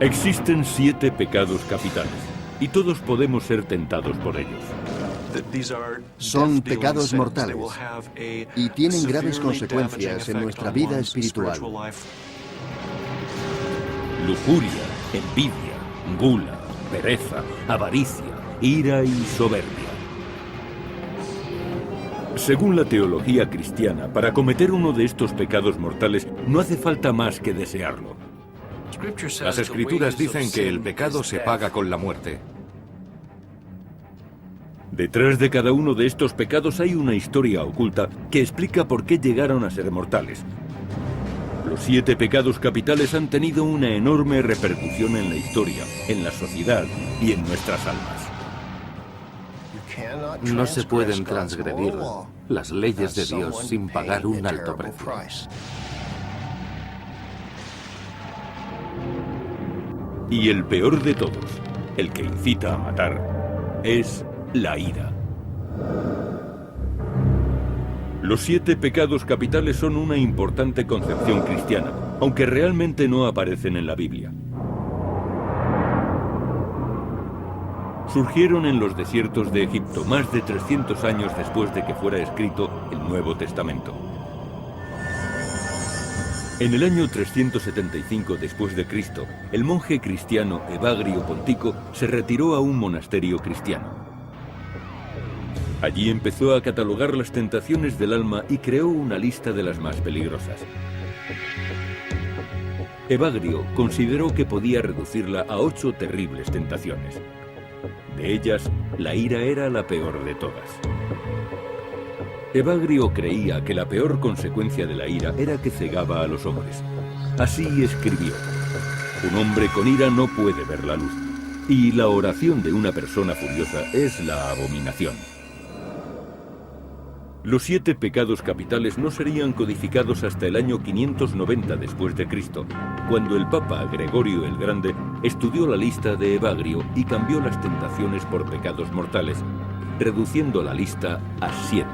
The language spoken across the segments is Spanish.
Existen 7 pecados capitales, y todos podemos ser tentados por ellos. Son pecados mortales y tienen graves consecuencias en nuestra vida espiritual. Lujuria, envidia, gula, pereza, avaricia, ira y soberbia. Según la teología cristiana, para cometer uno de estos pecados mortales no hace falta más que desearlo. Las Escrituras dicen que el pecado se paga con la muerte. Detrás de cada uno de estos pecados hay una historia oculta que explica por qué llegaron a ser mortales. Los 7 pecados capitales han tenido una enorme repercusión en la historia, en la sociedad y en nuestras almas. No se pueden transgredir las leyes de Dios sin pagar un alto precio. Y el peor de todos, el que incita a matar, es la ira. Los 7 pecados capitales son una importante concepción cristiana, aunque realmente no aparecen en la Biblia. Surgieron en los desiertos de Egipto más de 300 años después de que fuera escrito el Nuevo Testamento. En el año 375 después de Cristo, el monje cristiano Evagrio Pontico se retiró a un monasterio cristiano. Allí empezó a catalogar las tentaciones del alma y creó una lista de las más peligrosas. Evagrio consideró que podía reducirla a 8 terribles tentaciones. De ellas, la ira era la peor de todas. Evagrio creía que la peor consecuencia de la ira era que cegaba a los hombres. Así escribió: un hombre con ira no puede ver la luz, y la oración de una persona furiosa es la abominación. Los 7 pecados capitales no serían codificados hasta el año 590 después de Cristo, cuando el Papa Gregorio el Grande estudió la lista de Evagrio y cambió las tentaciones por pecados mortales, reduciendo la lista a 7.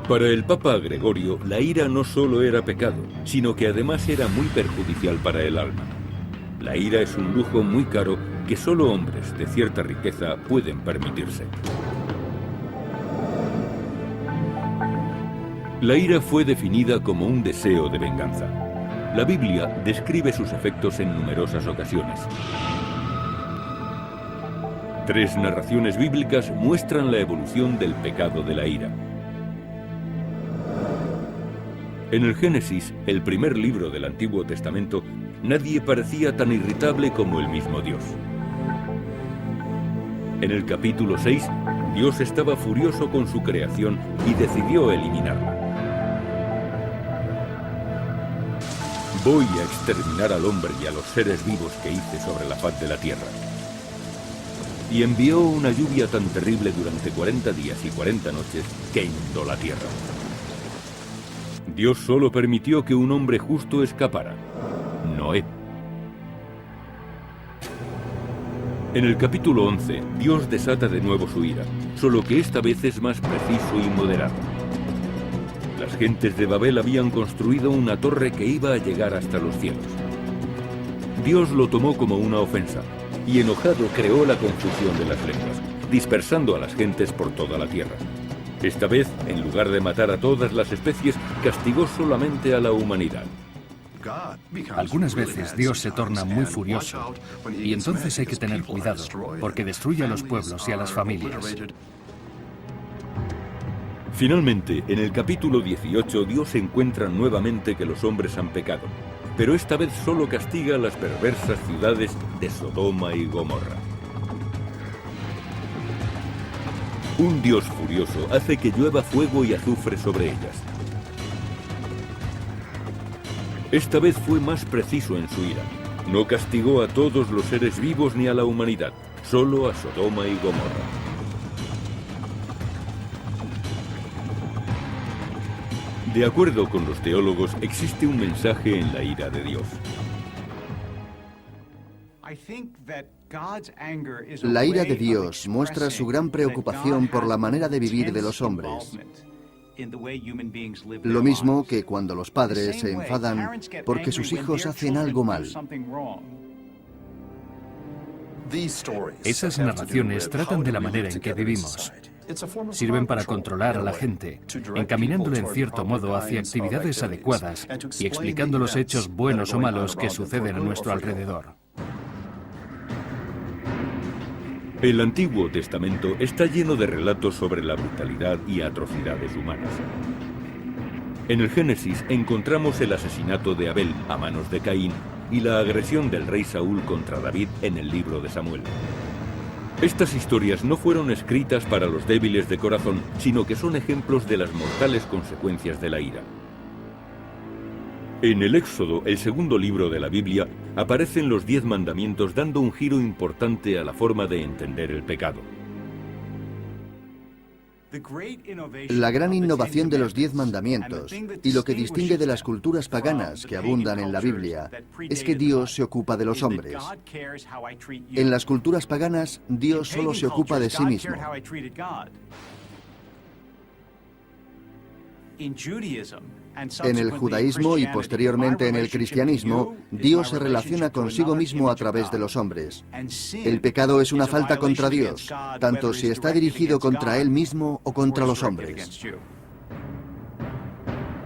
Para el Papa Gregorio, la ira no solo era pecado, sino que además era muy perjudicial para el alma. La ira es un lujo muy caro que solo hombres de cierta riqueza pueden permitirse. La ira fue definida como un deseo de venganza. La Biblia describe sus efectos en numerosas ocasiones. 3 narraciones bíblicas muestran la evolución del pecado de la ira. En el Génesis, el primer libro del Antiguo Testamento, nadie parecía tan irritable como el mismo Dios. En el capítulo 6, Dios estaba furioso con su creación y decidió eliminarla. Voy a exterminar al hombre y a los seres vivos que hice sobre la faz de la tierra. Y envió una lluvia tan terrible durante 40 días y 40 noches que inundó la tierra. Dios solo permitió que un hombre justo escapara: Noé. En el capítulo 11, Dios desata de nuevo su ira, solo que esta vez es más preciso y moderado. Las gentes de Babel habían construido una torre que iba a llegar hasta los cielos. Dios lo tomó como una ofensa, y enojado creó la confusión de las lenguas, dispersando a las gentes por toda la tierra. Esta vez, en lugar de matar a todas las especies, castigó solamente a la humanidad. Algunas veces Dios se torna muy furioso y entonces hay que tener cuidado, porque destruye a los pueblos y a las familias. Finalmente, en el capítulo 18, Dios encuentra nuevamente que los hombres han pecado, pero esta vez solo castiga a las perversas ciudades de Sodoma y Gomorra. Un Dios furioso hace que llueva fuego y azufre sobre ellas. Esta vez fue más preciso en su ira. No castigó a todos los seres vivos ni a la humanidad, solo a Sodoma y Gomorra. De acuerdo con los teólogos, existe un mensaje en la ira de Dios. La ira de Dios muestra su gran preocupación por la manera de vivir de los hombres Lo mismo que cuando los padres se enfadan porque sus hijos hacen algo mal. Esas narraciones tratan de la manera en que vivimos. Sirven para controlar a la gente, encaminándole en cierto modo hacia actividades adecuadas y explicando los hechos buenos o malos que suceden a nuestro alrededor. El Antiguo Testamento está lleno de relatos sobre la brutalidad y atrocidades humanas. En el Génesis encontramos el asesinato de Abel a manos de Caín y la agresión del rey Saúl contra David en el libro de Samuel. Estas historias no fueron escritas para los débiles de corazón, sino que son ejemplos de las mortales consecuencias de la ira. En el Éxodo, el segundo libro de la Biblia, aparecen los 10 mandamientos dando un giro importante a la forma de entender el pecado. La gran innovación de los 10 mandamientos y lo que distingue de las culturas paganas que abundan en la Biblia es que Dios se ocupa de los hombres. En las culturas paganas, Dios solo se ocupa de sí mismo. En el judaísmo y posteriormente en el cristianismo, Dios se relaciona consigo mismo a través de los hombres. El pecado es una falta contra Dios, tanto si está dirigido contra Él mismo o contra los hombres.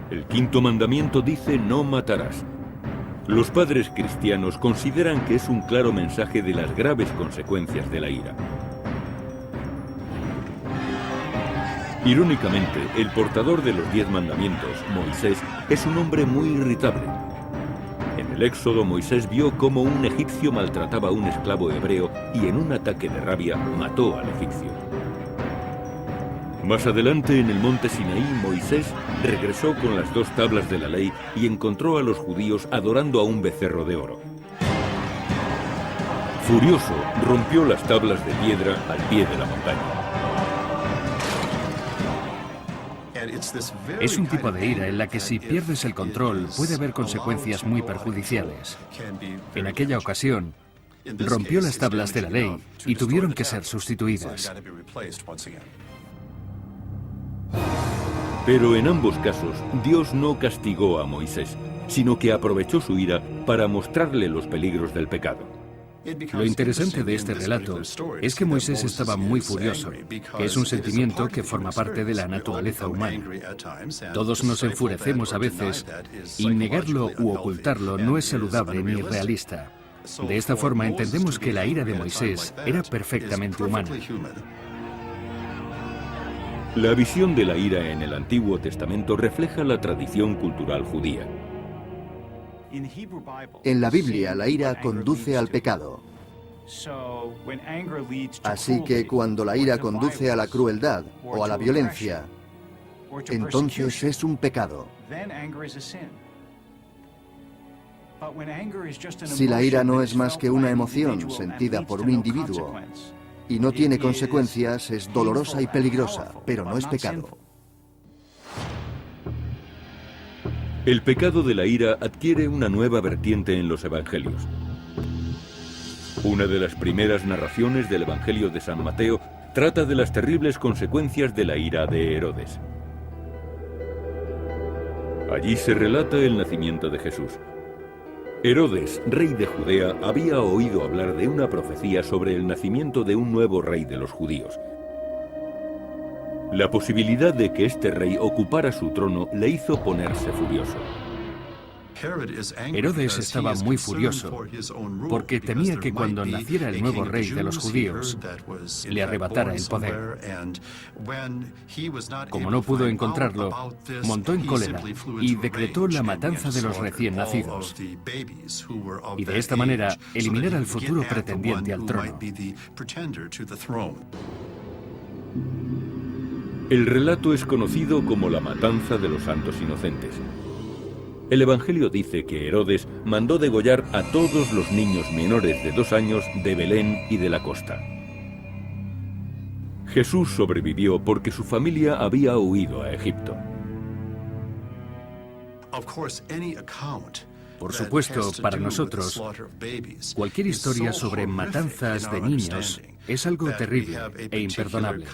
El quinto mandamiento dice: no matarás. Los padres cristianos consideran que es un claro mensaje de las graves consecuencias de la ira. Irónicamente, el portador de los 10 mandamientos, Moisés, es un hombre muy irritable. En el Éxodo, Moisés vio cómo un egipcio maltrataba a un esclavo hebreo y en un ataque de rabia mató al egipcio. Más adelante, en el monte Sinaí, Moisés regresó con las 2 tablas de la ley y encontró a los judíos adorando a un becerro de oro. Furioso, rompió las tablas de piedra al pie de la montaña. Es un tipo de ira en la que si pierdes el control puede haber consecuencias muy perjudiciales. En aquella ocasión, rompió las tablas de la ley y tuvieron que ser sustituidas. Pero en ambos casos, Dios no castigó a Moisés, sino que aprovechó su ira para mostrarle los peligros del pecado. Lo interesante de este relato es que Moisés estaba muy furioso, que es un sentimiento que forma parte de la naturaleza humana. Todos nos enfurecemos a veces y negarlo u ocultarlo no es saludable ni realista. De esta forma entendemos que la ira de Moisés era perfectamente humana. La visión de la ira en el Antiguo Testamento refleja la tradición cultural judía. En la Biblia, la ira conduce al pecado. Así que cuando la ira conduce a la crueldad o a la violencia, entonces es un pecado. Si la ira no es más que una emoción sentida por un individuo y no tiene consecuencias, es dolorosa y peligrosa, pero no es pecado. El pecado de la ira adquiere una nueva vertiente en los evangelios. Una de las primeras narraciones del Evangelio de San Mateo trata de las terribles consecuencias de la ira de Herodes. Allí se relata el nacimiento de Jesús. Herodes, rey de Judea, había oído hablar de una profecía sobre el nacimiento de un nuevo rey de los judíos. La posibilidad de que este rey ocupara su trono le hizo ponerse furioso. Herodes estaba muy furioso porque temía que cuando naciera el nuevo rey de los judíos le arrebatara el poder. Como no pudo encontrarlo, montó en cólera y decretó la matanza de los recién nacidos. Y de esta manera eliminar al futuro pretendiente al trono. El relato es conocido como la matanza de los santos inocentes. El Evangelio dice que Herodes mandó degollar a todos los niños menores de 2 años de Belén y de la costa. Jesús sobrevivió porque su familia había huido a Egipto. Por supuesto, para nosotros, cualquier historia sobre matanzas de niños es algo terrible e imperdonable.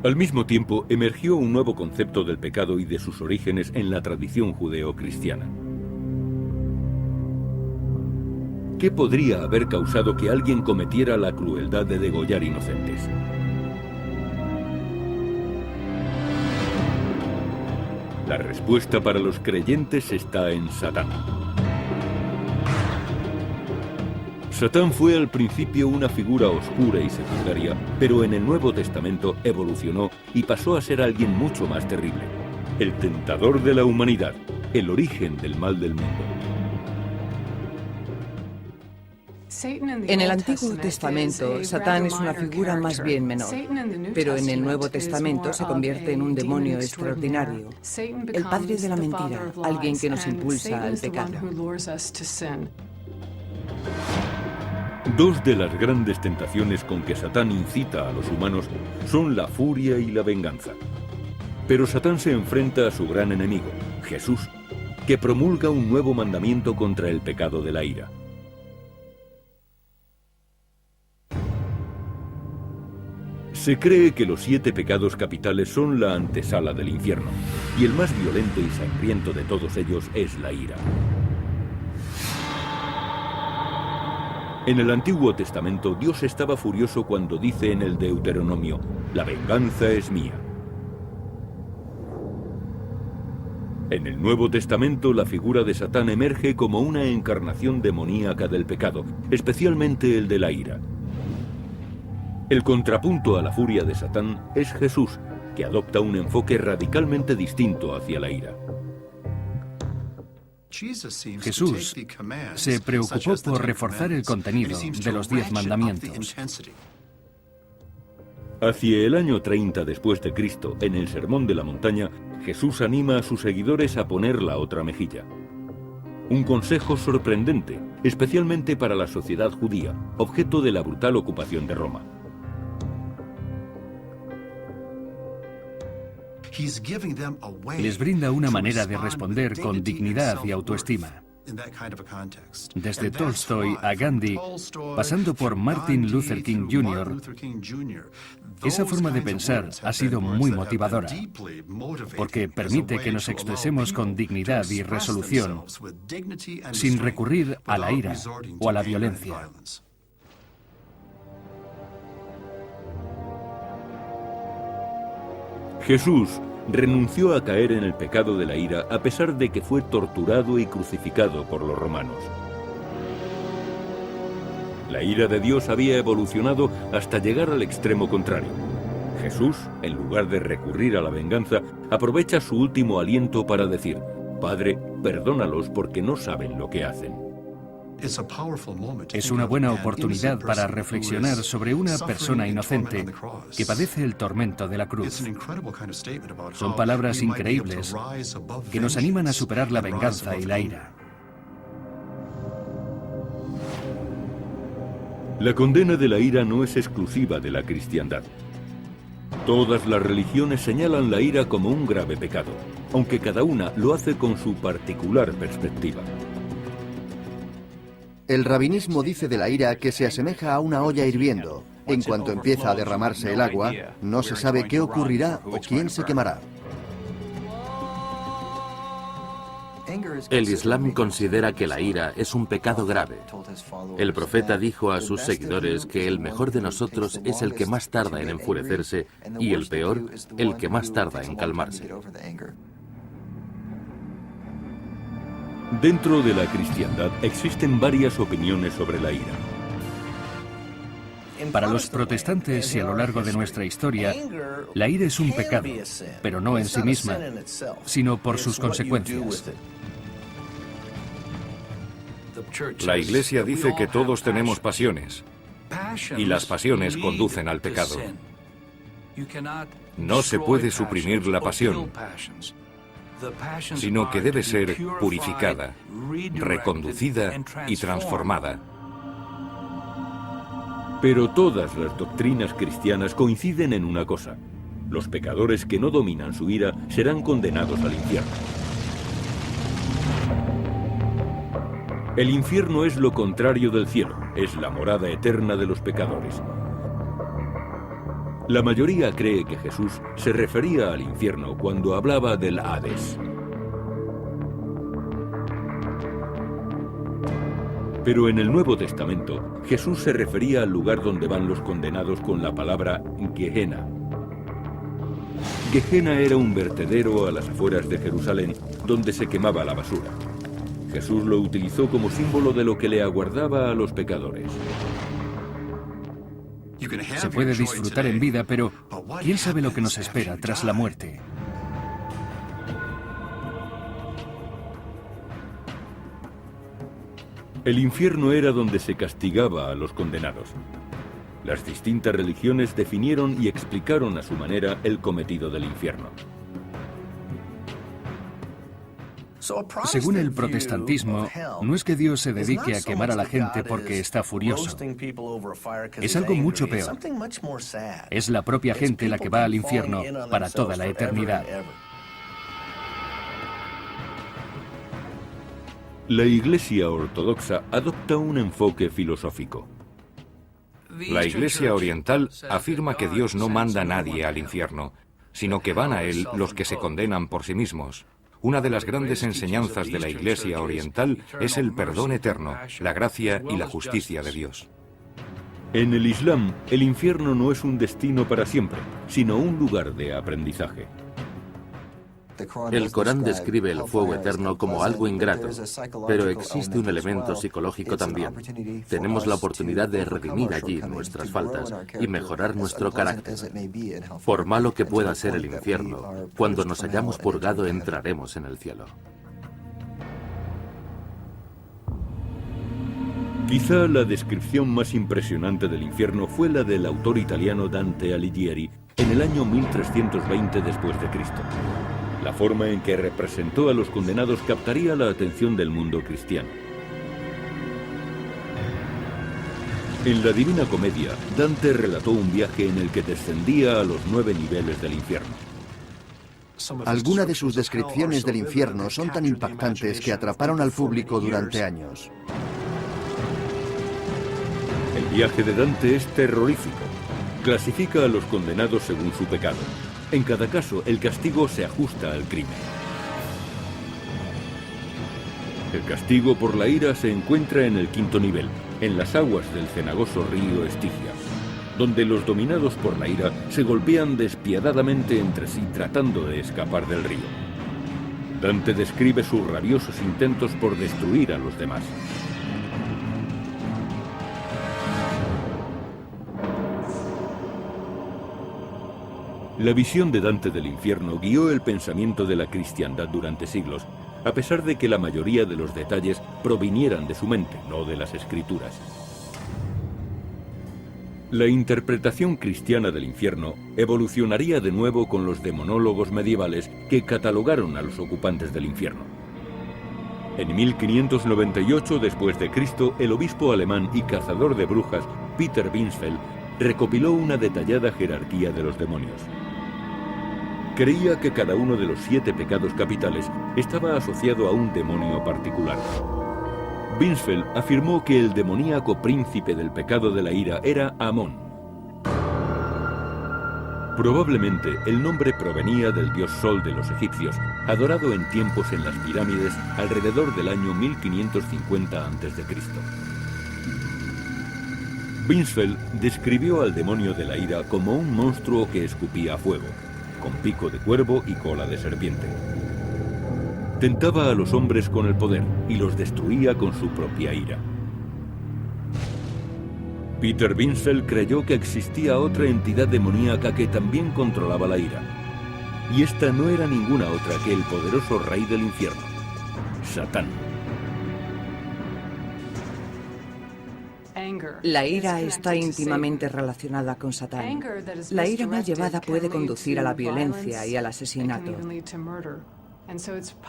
Al mismo tiempo, emergió un nuevo concepto del pecado y de sus orígenes en la tradición judeo-cristiana. ¿Qué podría haber causado que alguien cometiera la crueldad de degollar inocentes? La respuesta para los creyentes está en Satán. Satán fue al principio una figura oscura y secundaria, pero en el Nuevo Testamento evolucionó y pasó a ser alguien mucho más terrible. El tentador de la humanidad, el origen del mal del mundo. En el Antiguo Testamento, Satán es una figura más bien menor, pero en el Nuevo Testamento se convierte en un demonio extraordinario, el padre de la mentira, alguien que nos impulsa al pecado. Dos de las grandes tentaciones con que Satán incita a los humanos son la furia y la venganza. Pero Satán se enfrenta a su gran enemigo, Jesús, que promulga un nuevo mandamiento contra el pecado de la ira. Se cree que los 7 pecados capitales son la antesala del infierno, y el más violento y sangriento de todos ellos es la ira. En el Antiguo Testamento, Dios estaba furioso cuando dice en el Deuteronomio, «La venganza es mía». En el Nuevo Testamento, la figura de Satán emerge como una encarnación demoníaca del pecado, especialmente el de la ira. El contrapunto a la furia de Satán es Jesús, que adopta un enfoque radicalmente distinto hacia la ira. Jesús se preocupó por reforzar el contenido de los 10 mandamientos. Hacia el año 30 después de Cristo, en el Sermón de la Montaña, Jesús anima a sus seguidores a poner la otra mejilla. Un consejo sorprendente, especialmente para la sociedad judía, objeto de la brutal ocupación de Roma. Les brinda una manera de responder con dignidad y autoestima. Desde Tolstoy a Gandhi, pasando por Martin Luther King Jr., esa forma de pensar ha sido muy motivadora, porque permite que nos expresemos con dignidad y resolución, sin recurrir a la ira o a la violencia. Jesús renunció a caer en el pecado de la ira a pesar de que fue torturado y crucificado por los romanos. La ira de Dios había evolucionado hasta llegar al extremo contrario. Jesús, en lugar de recurrir a la venganza, aprovecha su último aliento para decir, «Padre, perdónalos porque no saben lo que hacen». Es una buena oportunidad para reflexionar sobre una persona inocente que padece el tormento de la cruz. Son palabras increíbles que nos animan a superar la venganza y la ira. La condena de la ira no es exclusiva de la cristiandad. Todas las religiones señalan la ira como un grave pecado, aunque cada una lo hace con su particular perspectiva. El rabinismo dice de la ira que se asemeja a una olla hirviendo. En cuanto empieza a derramarse el agua, no se sabe qué ocurrirá o quién se quemará. El Islam considera que la ira es un pecado grave. El profeta dijo a sus seguidores que el mejor de nosotros es el que más tarda en enfurecerse y el peor, el que más tarda en calmarse. Dentro de la cristiandad existen varias opiniones sobre la ira. Para los protestantes y a lo largo de nuestra historia, la ira es un pecado, pero no en sí misma, sino por sus consecuencias. La Iglesia dice que todos tenemos pasiones, y las pasiones conducen al pecado. No se puede suprimir la pasión, sino que debe ser purificada, reconducida y transformada. Pero todas las doctrinas cristianas coinciden en una cosa. Los pecadores que no dominan su ira serán condenados al infierno. El infierno es lo contrario del cielo, es la morada eterna de los pecadores. La mayoría cree que Jesús se refería al infierno cuando hablaba del Hades. Pero en el Nuevo Testamento, Jesús se refería al lugar donde van los condenados con la palabra Gehenna. Gehenna era un vertedero a las afueras de Jerusalén donde se quemaba la basura. Jesús lo utilizó como símbolo de lo que le aguardaba a los pecadores. Se puede disfrutar en vida, pero ¿quién sabe lo que nos espera tras la muerte? El infierno era donde se castigaba a los condenados. Las distintas religiones definieron y explicaron a su manera el cometido del infierno. Según el protestantismo, no es que Dios se dedique a quemar a la gente porque está furioso. Es algo mucho peor. Es la propia gente la que va al infierno para toda la eternidad. La Iglesia Ortodoxa adopta un enfoque filosófico. La Iglesia Oriental afirma que Dios no manda a nadie al infierno, sino que van a él los que se condenan por sí mismos. Una de las grandes enseñanzas de la Iglesia Oriental es el perdón eterno, la gracia y la justicia de Dios. En el Islam, el infierno no es un destino para siempre, sino un lugar de aprendizaje. El Corán describe el fuego eterno como algo ingrato, pero existe un elemento psicológico también. Tenemos la oportunidad de redimir allí nuestras faltas y mejorar nuestro carácter. Por malo que pueda ser el infierno, cuando nos hayamos purgado entraremos en el cielo. Quizá la descripción más impresionante del infierno fue la del autor italiano Dante Alighieri en el año 1320 después de Cristo. La forma en que representó a los condenados captaría la atención del mundo cristiano. En la Divina Comedia, Dante relató un viaje en el que descendía a los 9 niveles del infierno. Algunas de sus descripciones del infierno son tan impactantes que atraparon al público durante años. El viaje de Dante es terrorífico. Clasifica a los condenados según su pecado. En cada caso, el castigo se ajusta al crimen. El castigo por la ira se encuentra en el 5º nivel, en las aguas del cenagoso río Estigia, donde los dominados por la ira se golpean despiadadamente entre sí tratando de escapar del río. Dante describe sus rabiosos intentos por destruir a los demás. La visión de Dante del infierno guió el pensamiento de la cristiandad durante siglos, a pesar de que la mayoría de los detalles provinieran de su mente, no de las escrituras. La interpretación cristiana del infierno evolucionaría de nuevo con los demonólogos medievales que catalogaron a los ocupantes del infierno. En 1598 después de Cristo, el obispo alemán y cazador de brujas Peter Binsfeld recopiló una detallada jerarquía de los demonios. Creía que cada uno de los 7 pecados capitales estaba asociado a un demonio particular. Binsfeld afirmó que el demoníaco príncipe del pecado de la ira era Amón. Probablemente el nombre provenía del dios Sol de los egipcios, adorado en tiempos en las pirámides alrededor del año 1550 a.C. Binsfeld describió al demonio de la ira como un monstruo que escupía fuego, con pico de cuervo y cola de serpiente. Tentaba a los hombres con el poder y los destruía con su propia ira. Peter Binsfeld creyó que existía otra entidad demoníaca que también controlaba la ira. Y esta no era ninguna otra que el poderoso rey del infierno, Satán. La ira está íntimamente relacionada con Satán. La ira mal llevada puede conducir a la violencia y al asesinato.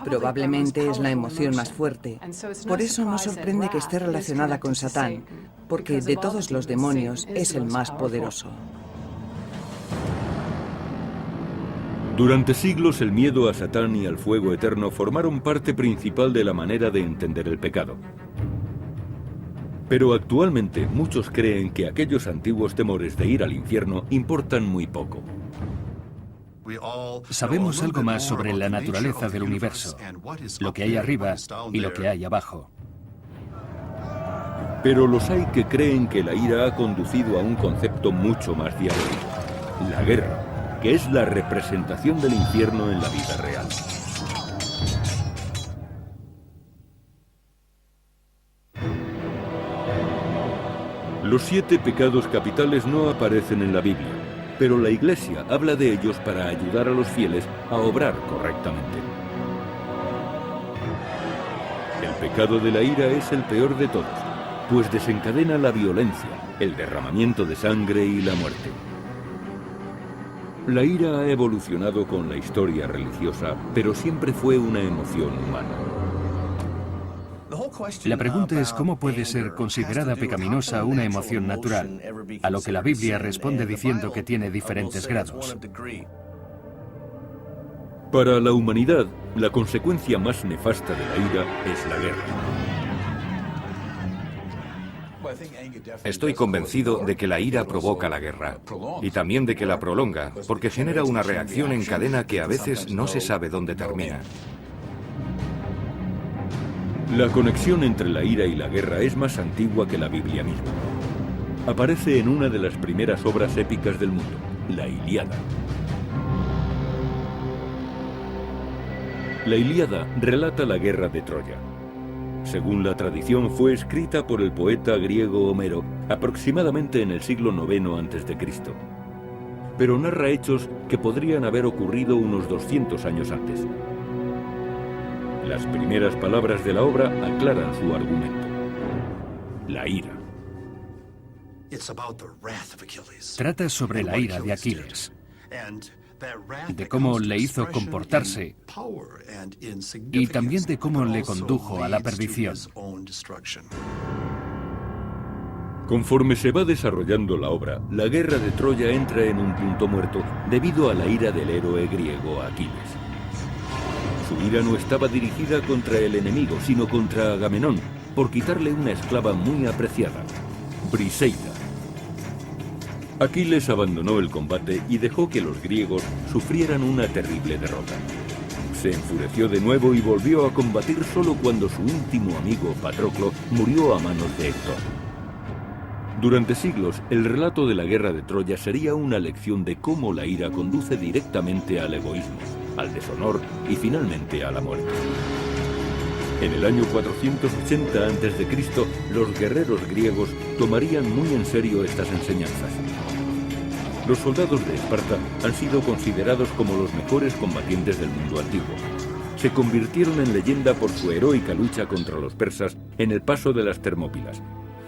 Probablemente es la emoción más fuerte. Por eso no sorprende que esté relacionada con Satán, porque de todos los demonios es el más poderoso. Durante siglos el miedo a Satán y al fuego eterno formaron parte principal de la manera de entender el pecado. Pero actualmente muchos creen que aquellos antiguos temores de ir al infierno importan muy poco. Sabemos algo más sobre la naturaleza del universo, lo que hay arriba y lo que hay abajo. Pero los hay que creen que la ira ha conducido a un concepto mucho más diabólico: la guerra, que es la representación del infierno en la vida real. Los 7 pecados capitales no aparecen en la Biblia, pero la Iglesia habla de ellos para ayudar a los fieles a obrar correctamente. El pecado de la ira es el peor de todos, pues desencadena la violencia, el derramamiento de sangre y la muerte. La ira ha evolucionado con la historia religiosa, pero siempre fue una emoción humana. La pregunta es cómo puede ser considerada pecaminosa una emoción natural, a lo que la Biblia responde diciendo que tiene diferentes grados. Para la humanidad, la consecuencia más nefasta de la ira es la guerra. Estoy convencido de que la ira provoca la guerra y también de que la prolonga, porque genera una reacción en cadena que a veces no se sabe dónde termina. La conexión entre la ira y la guerra es más antigua que la Biblia misma. Aparece en una de las primeras obras épicas del mundo, la Ilíada. La Ilíada relata la guerra de Troya. Según la tradición, fue escrita por el poeta griego Homero aproximadamente en el siglo IX a.C., pero narra hechos que podrían haber ocurrido unos 200 años antes. Las primeras palabras de la obra aclaran su argumento: la ira. Trata sobre la ira de Aquiles, de cómo le hizo comportarse y también de cómo le condujo a la perdición. Conforme se va desarrollando la obra, la guerra de Troya entra en un punto muerto debido a la ira del héroe griego Aquiles. Su ira no estaba dirigida contra el enemigo, sino contra Agamenón, por quitarle una esclava muy apreciada, Briseida. Aquiles abandonó el combate y dejó que los griegos sufrieran una terrible derrota. Se enfureció de nuevo y volvió a combatir solo cuando su íntimo amigo Patroclo murió a manos de Héctor. Durante siglos, el relato de la guerra de Troya sería una lección de cómo la ira conduce directamente al egoísmo, al deshonor y finalmente a la muerte. En el año 480 a.C., los guerreros griegos tomarían muy en serio estas enseñanzas. Los soldados de Esparta han sido considerados como los mejores combatientes del mundo antiguo. Se convirtieron en leyenda por su heroica lucha contra los persas en el paso de las Termópilas.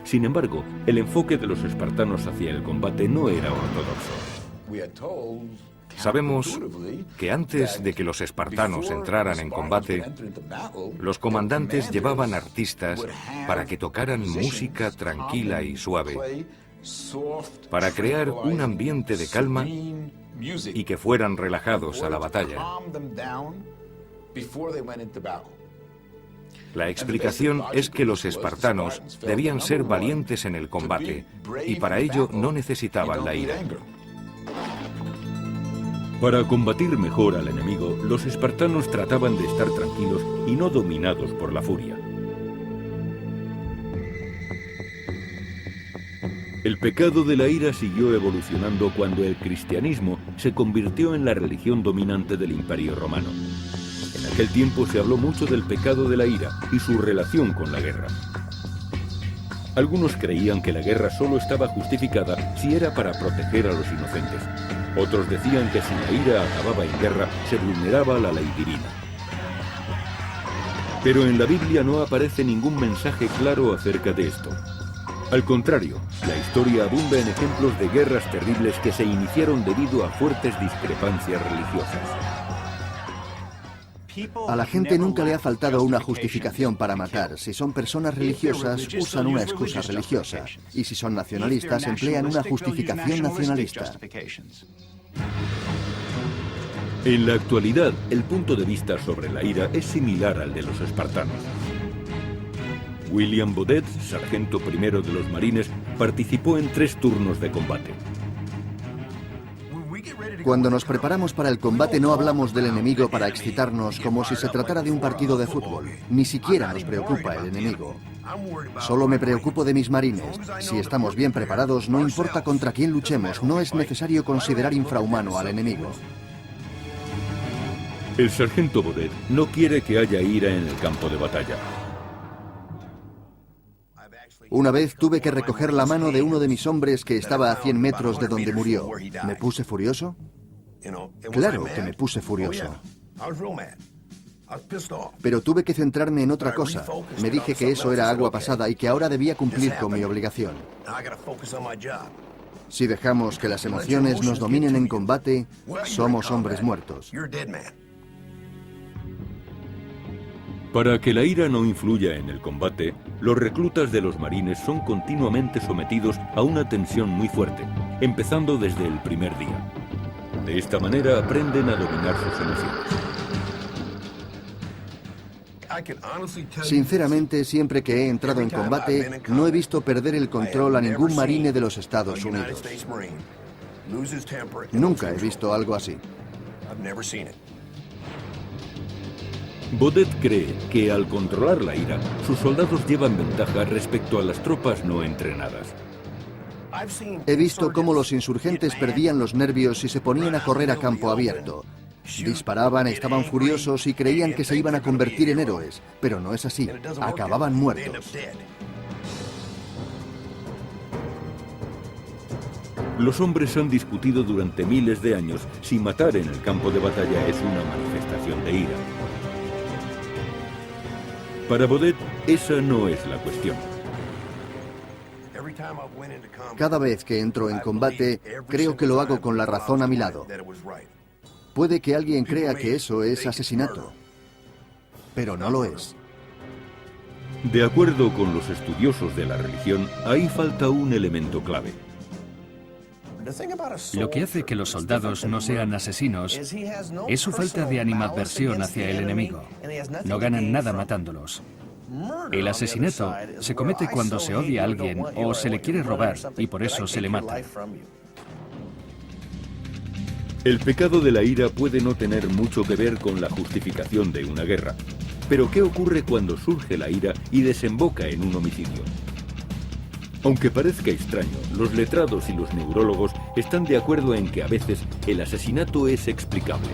Sin embargo, el enfoque de los espartanos hacia el combate no era ortodoxo. Sabemos que antes de que los espartanos entraran en combate, los comandantes llevaban artistas para que tocaran música tranquila y suave, para crear un ambiente de calma y que fueran relajados a la batalla. La explicación es que los espartanos debían ser valientes en el combate y para ello no necesitaban la ira. Para combatir mejor al enemigo, los espartanos trataban de estar tranquilos y no dominados por la furia. El pecado de la ira siguió evolucionando cuando el cristianismo se convirtió en la religión dominante del Imperio Romano. En aquel tiempo se habló mucho del pecado de la ira y su relación con la guerra. Algunos creían que la guerra solo estaba justificada si era para proteger a los inocentes. Otros decían que si la ira acababa en guerra, se vulneraba la ley divina. Pero en la Biblia no aparece ningún mensaje claro acerca de esto. Al contrario, la historia abunda en ejemplos de guerras terribles que se iniciaron debido a fuertes discrepancias religiosas. A la gente nunca le ha faltado una justificación para matar. Si son personas religiosas, usan una excusa religiosa. Y si son nacionalistas, emplean una justificación nacionalista. En la actualidad, el punto de vista sobre la ira es similar al de los espartanos. William Baudet, sargento primero de los Marines, participó en 3 turnos de combate. Cuando nos preparamos para el combate no hablamos del enemigo para excitarnos como si se tratara de un partido de fútbol. Ni siquiera nos preocupa el enemigo. Solo me preocupo de mis marines. Si estamos bien preparados, no importa contra quién luchemos, no es necesario considerar infrahumano al enemigo. El sargento Baudet no quiere que haya ira en el campo de batalla. Una vez tuve que recoger la mano de uno de mis hombres que estaba a 100 metros de donde murió. ¿Me puse furioso? Claro que me puse furioso. Pero tuve que centrarme en otra cosa. Me dije que eso era agua pasada y que ahora debía cumplir con mi obligación. Si dejamos que las emociones nos dominen en combate, somos hombres muertos. Para que la ira no influya en el combate, los reclutas de los marines son continuamente sometidos a una tensión muy fuerte, empezando desde el primer día. De esta manera aprenden a dominar sus emociones. Sinceramente, siempre que he entrado en combate, no he visto perder el control a ningún marine de los Estados Unidos. Nunca he visto algo así. Baudet cree que al controlar la ira, sus soldados llevan ventaja respecto a las tropas no entrenadas. He visto cómo los insurgentes perdían los nervios y se ponían a correr a campo abierto. Disparaban, estaban furiosos y creían que se iban a convertir en héroes, pero no es así. Acababan muertos. Los hombres han discutido durante miles de años si matar en el campo de batalla es una manifestación de ira. Para Baudet, esa no es la cuestión. Cada vez que entro en combate, creo que lo hago con la razón a mi lado. Puede que alguien crea que eso es asesinato, pero no lo es. De acuerdo con los estudiosos de la religión, ahí falta un elemento clave. Lo que hace que los soldados no sean asesinos es su falta de animadversión hacia el enemigo. No ganan nada matándolos. El asesinato se comete cuando se odia a alguien o se le quiere robar y por eso se le mata. El pecado de la ira puede no tener mucho que ver con la justificación de una guerra. Pero ¿qué ocurre cuando surge la ira y desemboca en un homicidio? Aunque parezca extraño, los letrados y los neurólogos están de acuerdo en que a veces el asesinato es explicable.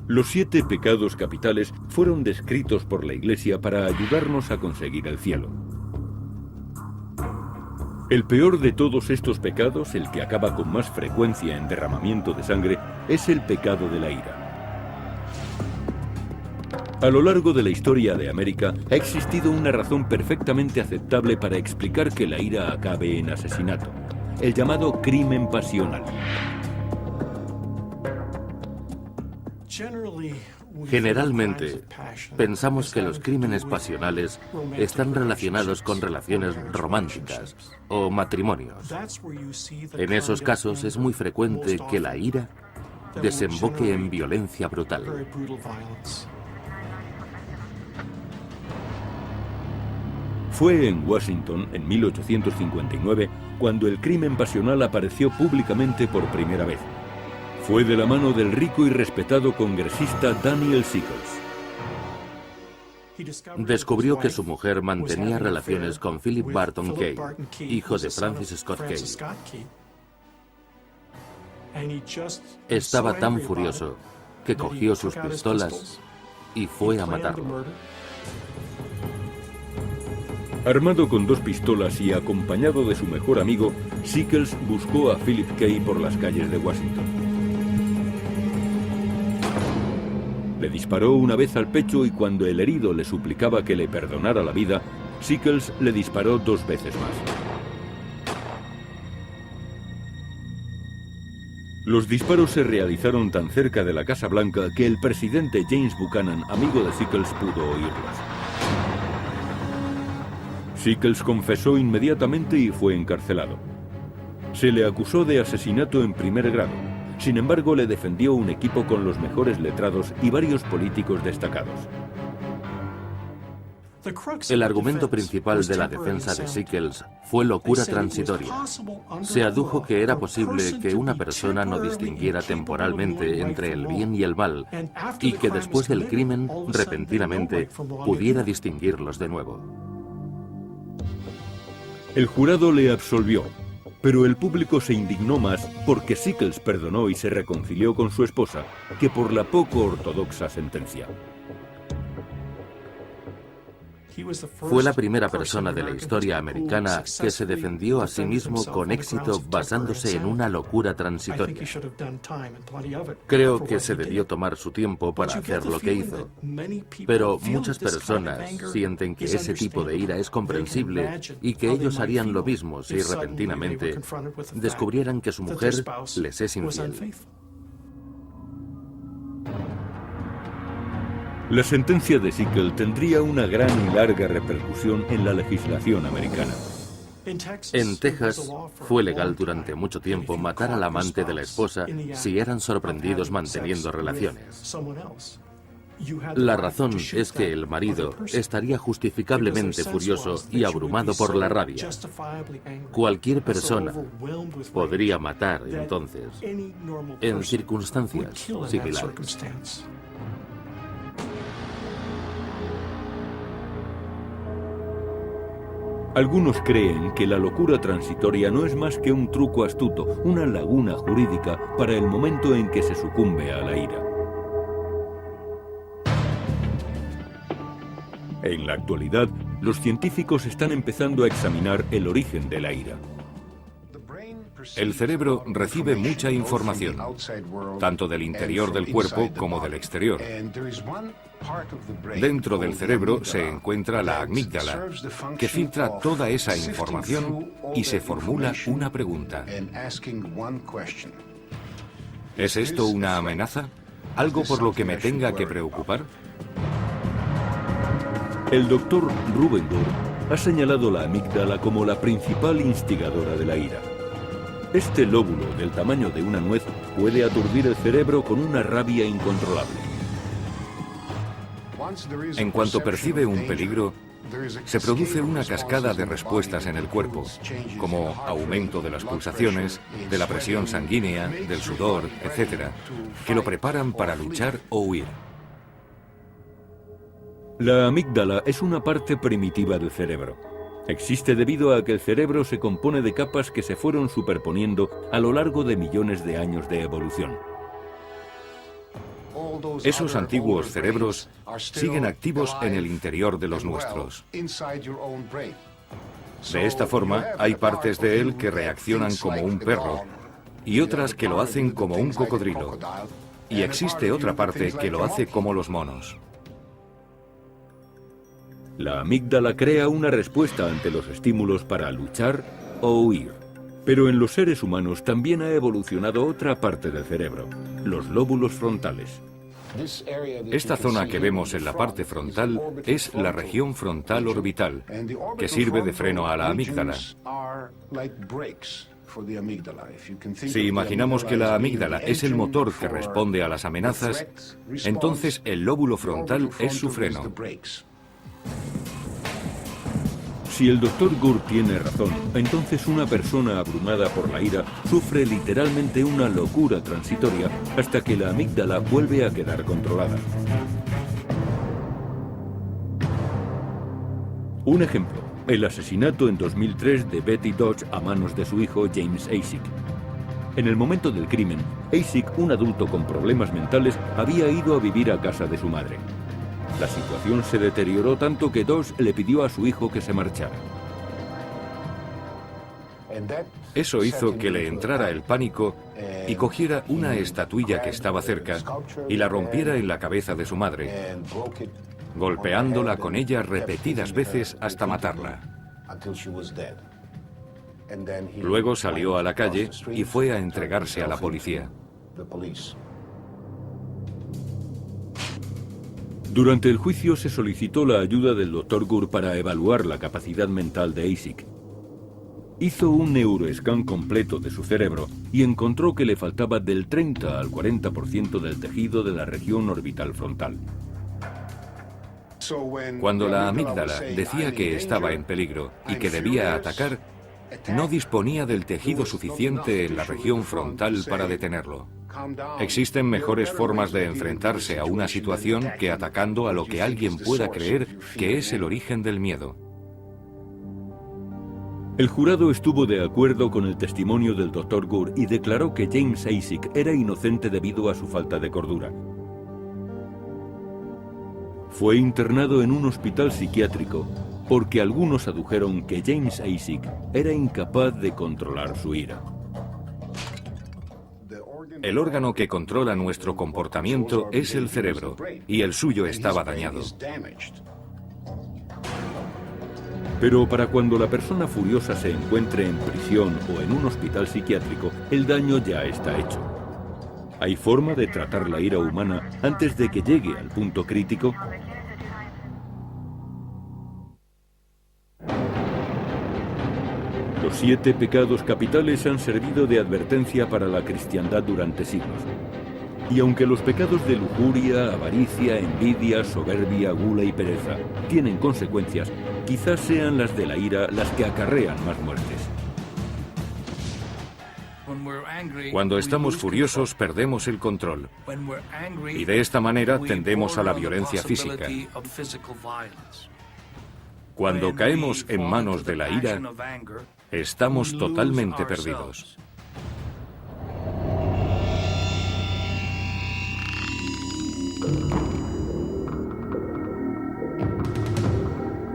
Los 7 pecados capitales fueron descritos por la Iglesia para ayudarnos a conseguir el cielo. El peor de todos estos pecados, el que acaba con más frecuencia en derramamiento de sangre, es el pecado de la ira. A lo largo de la historia de América ha existido una razón perfectamente aceptable para explicar que la ira acabe en asesinato, el llamado crimen pasional. Generalmente, pensamos que los crímenes pasionales están relacionados con relaciones románticas o matrimonios. En esos casos es muy frecuente que la ira desemboque en violencia brutal. Fue en Washington, en 1859, cuando el crimen pasional apareció públicamente por primera vez. Fue de la mano del rico y respetado congresista Daniel Sickles. Descubrió que su mujer mantenía relaciones con Philip Barton Kay, hijo de Francis Scott Kay. Estaba tan furioso que cogió sus pistolas y fue a matarlo. Armado con 2 pistolas y acompañado de su mejor amigo, Sickles buscó a Philip Kay por las calles de Washington. Le disparó una vez al pecho y cuando el herido le suplicaba que le perdonara la vida, Sickles le disparó 2 veces más. Los disparos se realizaron tan cerca de la Casa Blanca que el presidente James Buchanan, amigo de Sickles, pudo oírlos. Sickles confesó inmediatamente y fue encarcelado. Se le acusó de asesinato en primer grado. Sin embargo, le defendió un equipo con los mejores letrados y varios políticos destacados. El argumento principal de la defensa de Sickles fue locura transitoria. Se adujo que era posible que una persona no distinguiera temporalmente entre el bien y el mal, y que después del crimen, repentinamente, pudiera distinguirlos de nuevo. El jurado le absolvió, pero el público se indignó más porque Sickles perdonó y se reconcilió con su esposa que por la poco ortodoxa sentencia. Fue la primera persona de la historia americana que se defendió a sí mismo con éxito basándose en una locura transitoria. Creo que se debió tomar su tiempo para hacer lo que hizo. Pero muchas personas sienten que ese tipo de ira es comprensible y que ellos harían lo mismo si repentinamente descubrieran que su mujer les es infiel. La sentencia de Sickles tendría una gran y larga repercusión en la legislación americana. En Texas, fue legal durante mucho tiempo matar al amante de la esposa si eran sorprendidos manteniendo relaciones. La razón es que el marido estaría justificablemente furioso y abrumado por la rabia. Cualquier persona podría matar entonces en circunstancias similares. Algunos creen que la locura transitoria no es más que un truco astuto, una laguna jurídica para el momento en que se sucumbe a la ira. En la actualidad, los científicos están empezando a examinar el origen de la ira. El cerebro recibe mucha información, tanto del interior del cuerpo como del exterior. Dentro del cerebro se encuentra la amígdala, que filtra toda esa información y se formula una pregunta. ¿Es esto una amenaza? ¿Algo por lo que me tenga que preocupar? El doctor Rubenburg ha señalado la amígdala como la principal instigadora de la ira. Este lóbulo del tamaño de una nuez puede aturdir el cerebro con una rabia incontrolable. En cuanto percibe un peligro, se produce una cascada de respuestas en el cuerpo, como aumento de las pulsaciones, de la presión sanguínea, del sudor, etc., que lo preparan para luchar o huir. La amígdala es una parte primitiva del cerebro. Existe debido a que el cerebro se compone de capas que se fueron superponiendo a lo largo de millones de años de evolución. Esos antiguos cerebros siguen activos en el interior de los nuestros. De esta forma, hay partes de él que reaccionan como un perro y otras que lo hacen como un cocodrilo. Y existe otra parte que lo hace como los monos. La amígdala crea una respuesta ante los estímulos para luchar o huir. Pero en los seres humanos también ha evolucionado otra parte del cerebro, los lóbulos frontales. Esta zona que vemos en la parte frontal es la región frontal orbital, que sirve de freno a la amígdala. Si imaginamos que la amígdala es el motor que responde a las amenazas, entonces el lóbulo frontal es su freno. Si el Dr. Gurt tiene razón, entonces una persona abrumada por la ira sufre literalmente una locura transitoria hasta que la amígdala vuelve a quedar controlada. Un ejemplo, el asesinato en 2003 de Betty Dodge a manos de su hijo James Acek. En el momento del crimen, Acek, un adulto con problemas mentales, había ido a vivir a casa de su madre. La situación se deterioró tanto que Dodge le pidió a su hijo que se marchara. Eso hizo que le entrara el pánico y cogiera una estatuilla que estaba cerca y la rompiera en la cabeza de su madre, golpeándola con ella repetidas veces hasta matarla. Luego salió a la calle y fue a entregarse a la policía. Durante el juicio se solicitó la ayuda del Dr. Gurt para evaluar la capacidad mental de Acek. Hizo un neuroescan completo de su cerebro y encontró que le faltaba del 30 al 40% del tejido de la región orbital frontal. Cuando la amígdala decía que estaba en peligro y que debía atacar, no disponía del tejido suficiente en la región frontal para detenerlo. Existen mejores formas de enfrentarse a una situación que atacando a lo que alguien pueda creer que es el origen del miedo. El jurado estuvo de acuerdo con el testimonio del Dr. Gore y declaró que James Isaac era inocente debido a su falta de cordura. Fue internado en un hospital psiquiátrico porque algunos adujeron que James Isaac era incapaz de controlar su ira. El órgano que controla nuestro comportamiento es el cerebro, y el suyo estaba dañado. Pero para cuando la persona furiosa se encuentre en prisión o en un hospital psiquiátrico, el daño ya está hecho. ¿Hay forma de tratar la ira humana antes de que llegue al punto crítico? Los 7 pecados capitales han servido de advertencia para la cristiandad durante siglos. Y aunque los pecados de lujuria, avaricia, envidia, soberbia, gula y pereza tienen consecuencias, quizás sean las de la ira las que acarrean más muertes. Cuando estamos furiosos, perdemos el control. Y de esta manera tendemos a la violencia física. Cuando caemos en manos de la ira, estamos totalmente perdidos.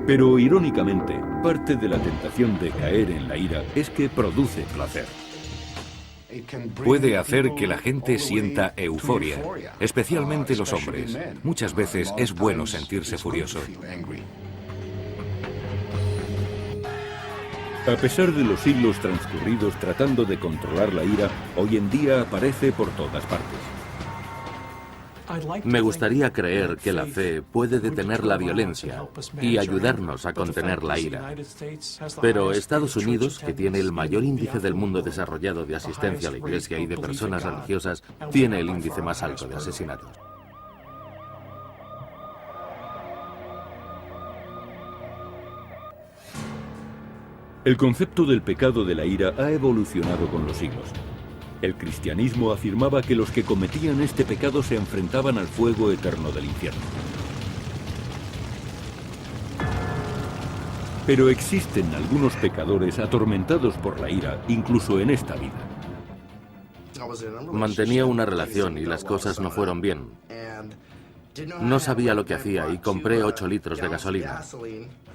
Pero irónicamente, parte de la tentación de caer en la ira es que produce placer. Puede hacer que la gente sienta euforia, especialmente los hombres. Muchas veces es bueno sentirse furioso. A pesar de los siglos transcurridos tratando de controlar la ira, hoy en día aparece por todas partes. Me gustaría creer que la fe puede detener la violencia y ayudarnos a contener la ira. Pero Estados Unidos, que tiene el mayor índice del mundo desarrollado de asistencia a la iglesia y de personas religiosas, tiene el índice más alto de asesinatos. El concepto del pecado de la ira ha evolucionado con los siglos. El cristianismo afirmaba que los que cometían este pecado se enfrentaban al fuego eterno del infierno. Pero existen algunos pecadores atormentados por la ira, incluso en esta vida. Mantenía una relación y las cosas no fueron bien. No sabía lo que hacía y compré 8 litros de gasolina.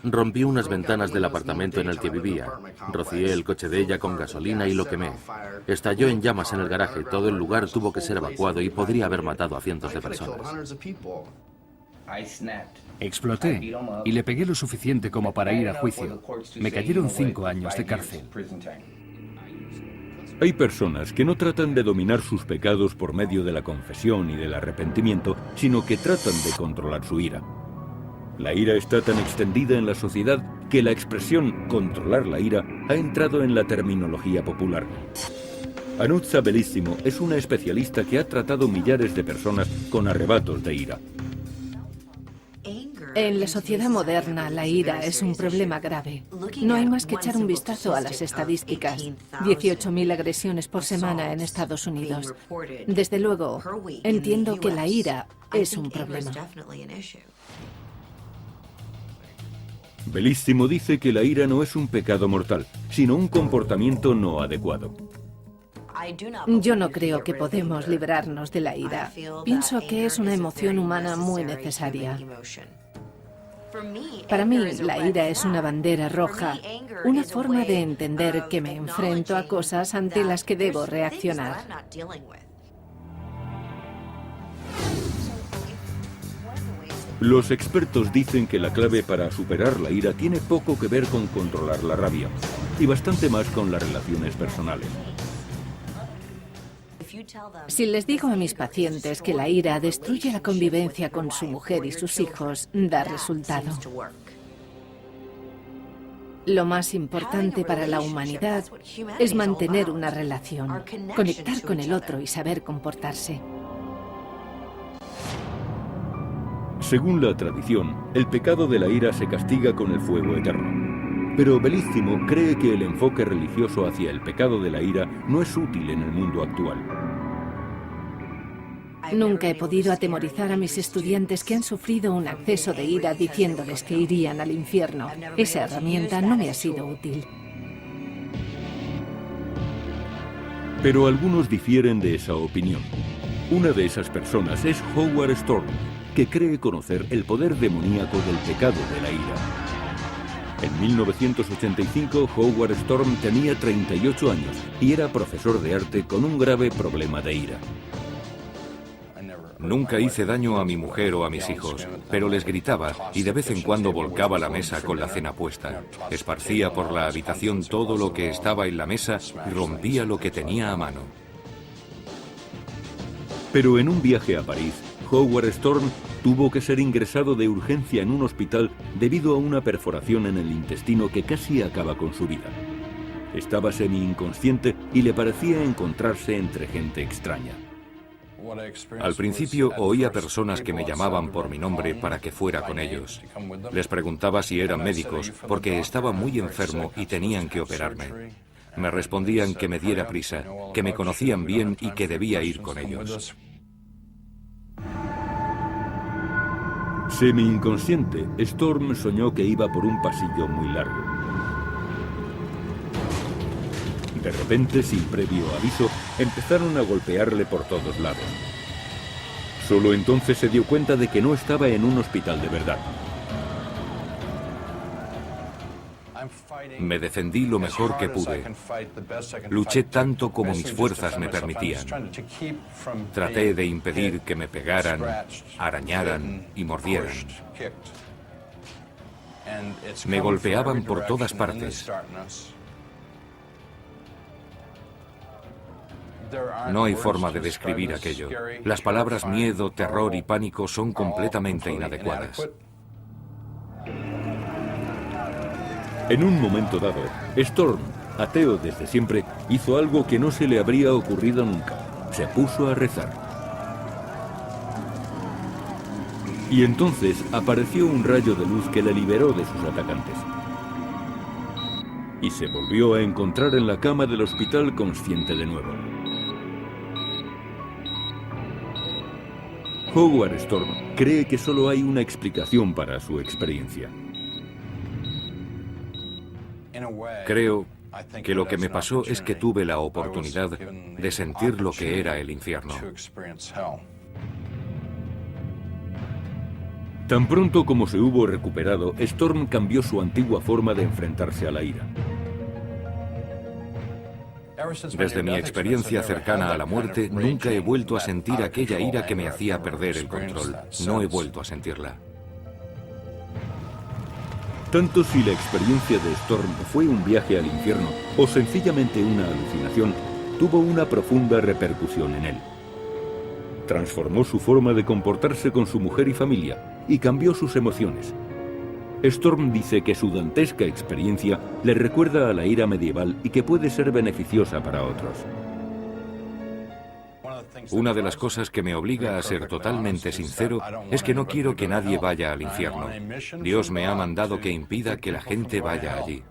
Rompí unas ventanas del apartamento en el que vivía. Rocié el coche de ella con gasolina y lo quemé. Estalló en llamas en el garaje. Todo el lugar tuvo que ser evacuado y podría haber matado a cientos de personas. Exploté y le pegué lo suficiente como para ir a juicio. Me cayeron 5 años de cárcel. Hay personas que no tratan de dominar sus pecados por medio de la confesión y del arrepentimiento, sino que tratan de controlar su ira. La ira está tan extendida en la sociedad que la expresión controlar la ira ha entrado en la terminología popular. Anuzza Bellissimo es una especialista que ha tratado millares de personas con arrebatos de ira. En la sociedad moderna, la ira es un problema grave. No hay más que echar un vistazo a las estadísticas. 18.000 agresiones por semana en Estados Unidos. Desde luego, entiendo que la ira es un problema. Bellissimo dice que la ira no es un pecado mortal, sino un comportamiento no adecuado. Yo no creo que podemos librarnos de la ira. Pienso que es una emoción humana muy necesaria. Para mí, la ira es una bandera roja, una forma de entender que me enfrento a cosas ante las que debo reaccionar. Los expertos dicen que la clave para superar la ira tiene poco que ver con controlar la rabia, y bastante más con las relaciones personales. Si les digo a mis pacientes que la ira destruye la convivencia con su mujer y sus hijos, da resultado. Lo más importante para la humanidad es mantener una relación, conectar con el otro y saber comportarse. Según la tradición, el pecado de la ira se castiga con el fuego eterno. Pero Belísimo cree que el enfoque religioso hacia el pecado de la ira no es útil en el mundo actual. Nunca he podido atemorizar a mis estudiantes que han sufrido un acceso de ira diciéndoles que irían al infierno. Esa herramienta no me ha sido útil. Pero algunos difieren de esa opinión. Una de esas personas es Howard Storm, que cree conocer el poder demoníaco del pecado de la ira. En 1985, Howard Storm tenía 38 años y era profesor de arte con un grave problema de ira. Nunca hice daño a mi mujer o a mis hijos, pero les gritaba y de vez en cuando volcaba la mesa con la cena puesta. Esparcía por la habitación todo lo que estaba en la mesa y rompía lo que tenía a mano. Pero en un viaje a París, Howard Storm tuvo que ser ingresado de urgencia en un hospital debido a una perforación en el intestino que casi acaba con su vida. Estaba semi-inconsciente y le parecía encontrarse entre gente extraña. Al principio oía personas que me llamaban por mi nombre para que fuera con ellos. Les preguntaba si eran médicos, porque estaba muy enfermo y tenían que operarme. Me respondían que me diera prisa, que me conocían bien y que debía ir con ellos. Semi-inconsciente, Storm soñó que iba por un pasillo muy largo. De repente, sin previo aviso, empezaron a golpearle por todos lados. Solo entonces se dio cuenta de que no estaba en un hospital de verdad. Me defendí lo mejor que pude. Luché tanto como mis fuerzas me permitían. Traté de impedir que me pegaran, arañaran y mordieran. Me golpeaban por todas partes. No hay forma de describir aquello. Las palabras miedo, terror y pánico son completamente inadecuadas. En un momento dado, Storm, ateo desde siempre, hizo algo que no se le habría ocurrido nunca. Se puso a rezar. Y entonces apareció un rayo de luz que le liberó de sus atacantes. Y se volvió a encontrar en la cama del hospital consciente de nuevo. Howard Storm cree que solo hay una explicación para su experiencia. Creo que lo que me pasó es que tuve la oportunidad de sentir lo que era el infierno. Tan pronto como se hubo recuperado, Storm cambió su antigua forma de enfrentarse a la ira. Desde mi experiencia cercana a la muerte, nunca he vuelto a sentir aquella ira que me hacía perder el control. No he vuelto a sentirla. Tanto si la experiencia de Storm fue un viaje al infierno o sencillamente una alucinación, tuvo una profunda repercusión en él. Transformó su forma de comportarse con su mujer y familia y cambió sus emociones. Storm dice que su dantesca experiencia le recuerda a la ira medieval y que puede ser beneficiosa para otros. Una de las cosas que me obliga a ser totalmente sincero es que no quiero que nadie vaya al infierno. Dios me ha mandado que impida que la gente vaya allí.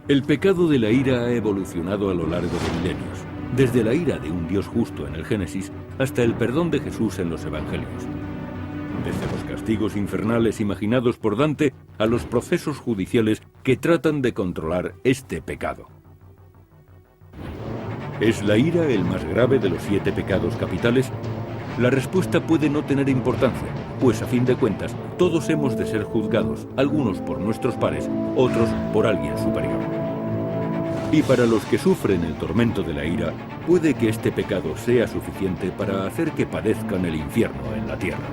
El pecado de la ira ha evolucionado a lo largo de milenios, desde la ira de un Dios justo en el Génesis hasta el perdón de Jesús en los Evangelios. Desde los castigos infernales imaginados por Dante a los procesos judiciales que tratan de controlar este pecado. ¿Es la ira el más grave de los 7 pecados capitales? La respuesta puede no tener importancia, pues a fin de cuentas todos hemos de ser juzgados, algunos por nuestros pares, otros por alguien superior. Y para los que sufren el tormento de la ira, puede que este pecado sea suficiente para hacer que padezcan el infierno en la tierra.